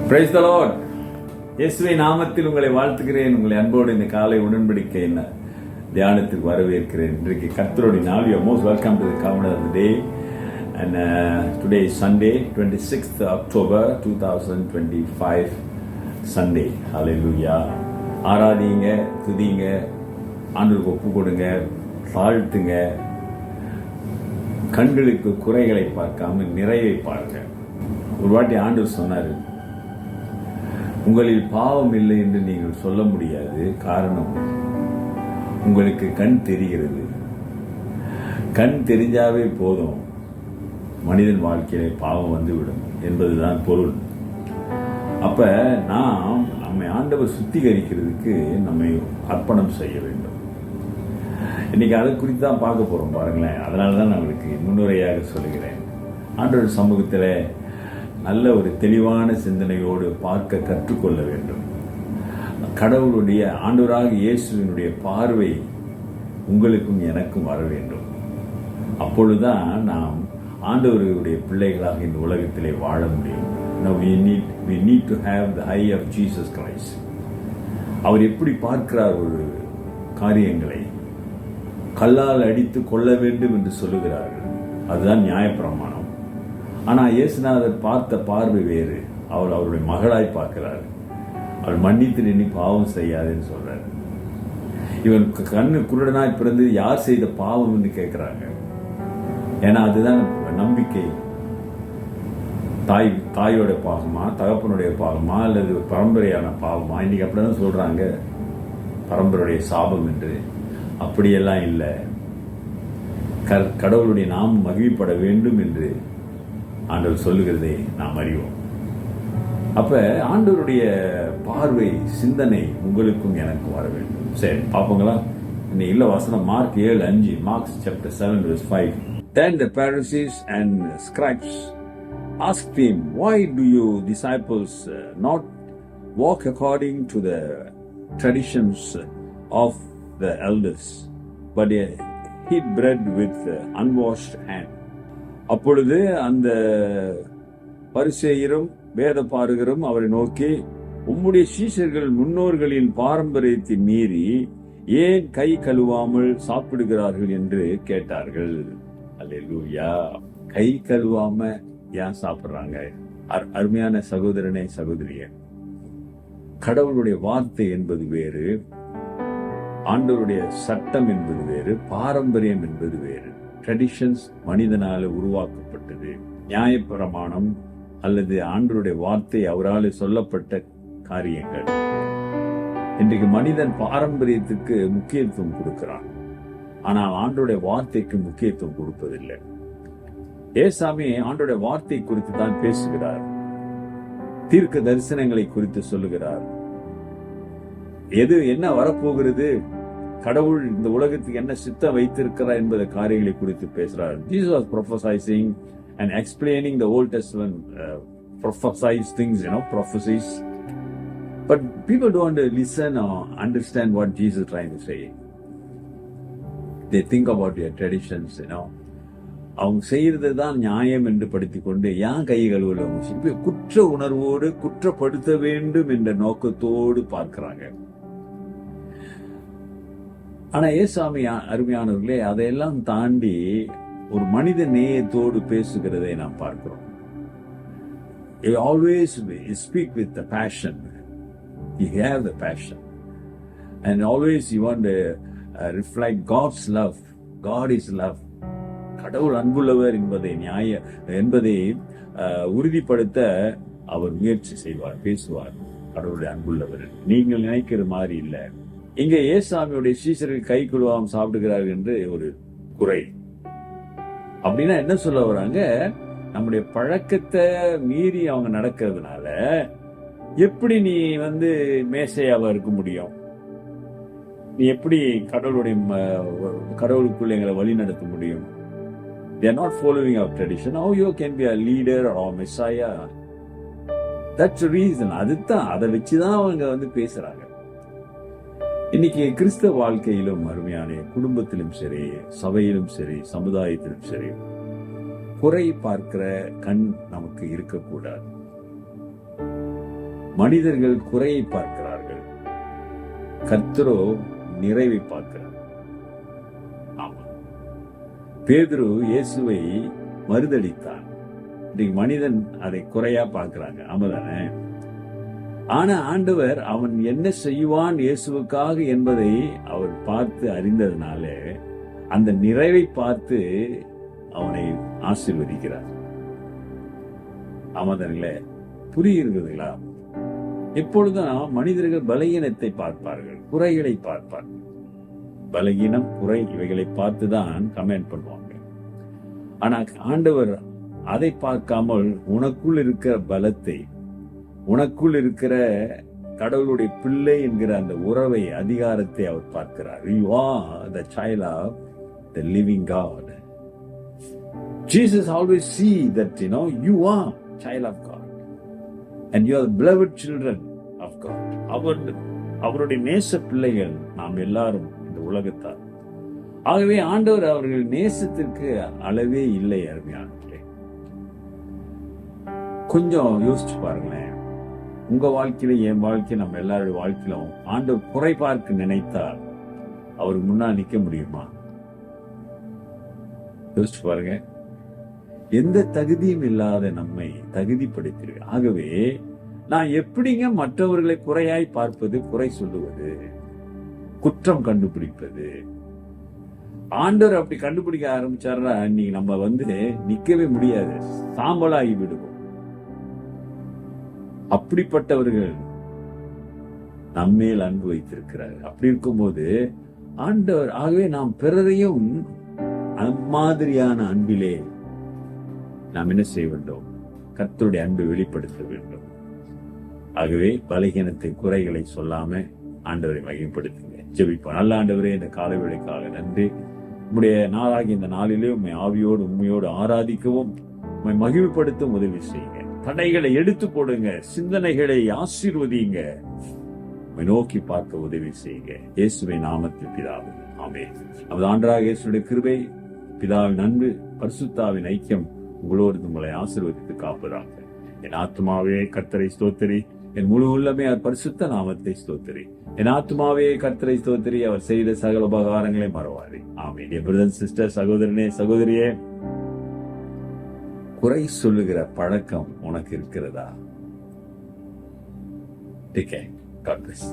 Praise the Lord. இயேசுவின் நாமத்தில் உங்களை வாழ்த்துகிறேன். உங்களை அன்போடு இந்த காலை உடன்படிக்கை என்ன தியானத்திற்கு வரவேற்கிறேன். இன்றைக்கு கர்த்தருடைய நாள். You are most welcome to the covenant of the day. And today is Sunday, 26th October 2025, Sunday. Hallelujah. ஆராதிங்க, துதிங்க, ஆண்டவருக்கு ஒப்பு கொடுங்க, தாழ்த்துங்க. கண்களுக்கு குறைகளை பார்க்காம நிறைவை பாருங்க. ஒரு வாட்டி ஆண்டவர் சொன்னாரு, உங்களில் பாவம் இல்லை என்று நீங்கள் சொல்ல முடியாது. காரணம், உங்களுக்கு கண் தெரிகிறது. கண் தெரிஞ்சாவே போதும், மனிதன் வாழ்க்கையிலே பாவம் வந்துவிடும் என்பதுதான் பொருள். அப்ப நாம் நம்மை ஆண்டவர் சுத்திகரிக்கிறதுக்கு நம்மை அர்ப்பணம் செய்ய வேண்டும். இன்னைக்கு அதை குறித்து தான் பார்க்க போறோம் பாருங்களேன். அதனாலதான் நான் உங்களுக்கு முன்னுரையாக சொல்லுகிறேன். ஆண்டவர் சமூகத்தில் நல்ல ஒரு தெளிவான சிந்தனையோடு பார்க்க கற்றுக்கொள்ள வேண்டும். கடவுளுடைய ஆண்டவராக இயேசுவினுடைய பார்வை உங்களுக்கும் எனக்கும் வர வேண்டும். அப்பொழுதுதான் நாம் ஆண்டவருடைய பிள்ளைகளாக இந்த உலகத்திலே வாழ முடியும். Now we need to have the eye of Jesus Christ. அவர் எப்படி பார்க்கிறார் ஒரு காரியங்களை? கல்லால் அடித்து கொள்ள வேண்டும் என்று சொல்லுகிறார்கள். அதுதான் நியாயப்பிரமாணம். ஆனா இயேசுநாதர் பார்த்த பார்வை வேறு. அவர் அவருடைய மகளாய் பார்க்கிறார். அவள் மன்னித்து நின்று பாவம் செய்யாதுன்னு சொல்றாரு. இவன் கண்ணு குருடனாய் பிறந்து யார் செய்த பாவம் என்று கேட்கிறாங்க. ஏன்னா அதுதான் நம்பிக்கை. தாயோட பாவமா, தகப்பனுடைய பாவமா, அல்லது பரம்பரையான பாவமா? இன்னைக்கு அப்படிதான் சொல்றாங்க, பரம்பரையுடைய சாபம் என்று. அப்படியெல்லாம் இல்லை. கடவுளுடைய நாமம் மகிழ்ப்பட வேண்டும் என்று ஆண்டவர் சொல்லுகிறதை நாம் அறிவோம். அப்ப ஆண்டவருடைய பார்வை, சிந்தனை உங்களுக்கும் எனக்கும் வர வேண்டும். சரி, பார்ப்போங்களா? இன்னைக்கு இல்ல வசனம் mark 7:5. Mark chapter 7 verse 5. Then the Pharisees and scribes asked him, why do you disciples not walk according to the traditions of the elders, but eat bread with unwashed hand? அப்பொழுது அந்த பரிசேயரும் வேத பாரகரும் அவரை நோக்கி, உம்முடைய சீஷர்கள் முன்னோர்களின் பாரம்பரியத்தை மீறி ஏன் கை கழுவாமல் சாப்பிடுகிறார்கள் என்று கேட்டார்கள். அல்லேலூயா. கை கழுவாம ஏன் சாப்பிடுறாங்க? அருமையான சகோதரனே, சகோதரியே, கடவுளுடைய வார்த்தை என்பது வேறு, ஆண்டவருடைய சட்டம் என்பது வேறு, பாரம்பரியம் என்பது வேறு. ட்ரெடிஷன்ஸ் மனிதனால உருவாக்கப்பட்டது. நியாயப்பிரமாணம் அல்லது ஆண்டவருடைய வார்த்தை அவரால் சொல்லப்பட்ட காரியங்கள். இன்றைக்கு மனிதன் பாரம்பரியத்துக்கு முக்கியத்துவம் கொடுக்கிறான், ஆனால் ஆண்டவருடைய வார்த்தைக்கு முக்கியத்துவம் கொடுப்பதில்லை. ஏசாமி ஆண்டவருடைய வார்த்தை குறித்து தான் பேசுகிறார். தீர்க்க தரிசனங்களை குறித்து சொல்லுகிறார். எது என்ன வரப்போகிறது, கடவுள் இந்த உலகத்துக்கு என்ன சித்தம் வைத்திருக்கிறார் என்பது காரியங்களை குறித்து பேசுறார். Jesus was prophesying and explaining the Old Testament prophesied things, prophecies. But people don't listen or understand what Jesus is trying to say. They think about their traditions, அவங்க செய்யறது தான் நியாயம் என்று படுத்திக் கொண்டு ஏன் கை கழுவல குற்ற உணர்வோடு குற்றப்படுத்த வேண்டும் என்ற நோக்கத்தோடு பார்க்கிறாங்க. ஆனா ஏசாமி அருமையானவர்களே, அதையெல்லாம் தாண்டி ஒரு மனித நேயத்தோடு பேசுகிறதை நாம் பார்க்கிறோம். You always speak with the passion. You have the passion. And always you want to reflect God's love. God is love. கடவுள் அன்புள்ளவர் என்பதை உறுதிப்படுத்த அவர் முயற்சி செய்வார், பேசுவார். கடவுளுடைய அன்புள்ளவர் நீங்கள் நினைக்கிற மாதிரி இல்லை. இங்க ஏசாமியுடைய சீஷர்கள் கை கழுவாம சாப்பிடுகிறார்கள் என்று ஒரு குறை. அப்படின்னா என்ன சொல்ல வராங்க? நம்முடைய பழக்கத்தை மீறி அவங்க நடக்கிறதுனால எப்படி நீ மேசையாவா இருக்க முடியும்? நீ எப்படி கடவுளுக்குள்ள எங்களை வழி நடத்த முடியும்? They are not following our tradition. How you can be a leader or Messiah? That's the reason. அதுதான், அதை வச்சுதான் அவங்க பேசுறாங்க. இன்னைக்கு கிறிஸ்தவ வாழ்க்கையிலும் அருமையான குடும்பத்திலும் சரி, சபையிலும் சரி, சமுதாயத்திலும் சரி, குறை பார்க்கிற கண் நமக்கு இருக்கக்கூடாது. மனிதர்கள் குறையை பார்க்கிறார்கள், கர்த்தரோ நிறைவை பார்க்கிறார். ஆமா, பேதுரு இயேசுவை மறுதலித்தான். இன்னைக்கு மனிதன் அதை குறையா பார்க்கிறாங்க. ஆமாதானே? ஆனா ஆண்டவர் அவன் என்ன செய்வான் இயேசுவுக்காக என்பதை அவர் பார்த்து அறிந்ததுனால அந்த நிறைவை பார்த்து அவனை ஆசீர்வதிக்கிறார். ஆமாதானுங்களே? புரியுறதுங்களா? எப்பொழுதும் மனிதர்கள் பலகீனத்தை பார்ப்பார்கள், குறைகளை பார்ப்பார்கள். பலகீனம், குறை இவைகளை பார்த்துதான் கமெண்ட் பண்ணுவாங்க. ஆனா ஆண்டவர் அதை பார்க்காமல் உனக்குள் இருக்கிற பலத்தை, உனக்குள் இருக்கிற கடவுளுடைய பிள்ளை என்கிற அந்த உறவை, அதிகாரத்தை அவர் பார்க்கிறார். You are the child of the living God. Jesus always see that you are child of God and you are the beloved children of God. அவருடைய நேச பிள்ளைகள் நாம் எல்லாரும் இந்த உலகத்தார். ஆகவே ஆண்டவர் அவர்கள் நேசத்திற்கு அளவே இல்லை. அருமையானவர்களே, கொஞ்சம் யோசிச்சு பாருங்களேன். உங்க வாழ்க்கையில, என் வாழ்க்கை, நம்ம எல்லாருடைய வாழ்க்கையிலும் ஆண்டவர் குறை பார்க்க நினைத்தால் அவருக்கு முன்னால் நிக்க முடியுமா? யோசிச்சு பாருங்க. எந்த தகுதியும் இல்லாத நம்மை தகுதிப்படுத்திரு. ஆகவே நான் எப்படிங்க மற்றவர்களை குறையாய் பார்ப்பது, குறை சொல்லுவது, குற்றம் கண்டுபிடிப்பது? ஆண்டவர் அப்படி கண்டுபிடிக்க ஆரம்பிச்சாருன்னா இன்னைக்கு நம்ம நிக்கவே முடியாது, சாம்பலாகி விடுவோம். அப்படிப்பட்டவர்கள் நம்மேல் அன்பு வைத்திருக்கிறார். அப்படி இருக்கும்போது ஆண்டவர், ஆகவே நாம் பிறரையும் அம்மாதிரியான அன்பிலே நாம் என்ன செய்ய வேண்டும்? கர்த்தருடைய அன்பை வெளிப்படுத்த வேண்டும். ஆகவே பலகீனத்தை, குறைகளை சொல்லாம ஆண்டவரை மகிமைப்படுத்துங்க. ஜெபிப்போம். நல்ல ஆண்டவரே, இந்த காலை வேளைக்காக நன்றி. உம்முடைய நாளாகி இந்த நாளிலே உம்மை ஆவியோடு உண்மையோடு ஆராதிக்கவும் உம்மை மகிமைப்படுத்தும் உதவி செய்யுங்க. தடைகளை எடுத்து போடுங்க, சிந்தனைகளை ஆசீர்வதிங்க, உம்மை நோக்கி பார்க்க உதவி செய்யுங்க. இயேசுவின் நாமத்தில் பிதாவே, ஆமென். நமது ஆண்டவராகிய இயேசுவுடைய கிருபை, பிதாவின் அன்பு, பரிசுத்தாவின் ஐக்கியம் உங்களோடு உங்களை ஆசீர்வதித்து காப்பதாக. என் ஆத்மாவே கர்த்தரை ஸ்தோத்திரி, என் முழு உள்ளமே அவர் பரிசுத்த நாமத்தை ஸ்தோத்திரி. என் ஆத்மாவே கர்த்தரை ஸ்தோத்திரி, அவர் செய்த சகல உபகாரங்களை மறவாதே. ஆமென். என் பிரதர், சிஸ்டர், சகோதரனே, சகோதரியே, குறை சொல்லுகிற பழக்கம் உனக்கு இருக்கிறதா? Take care. God bless.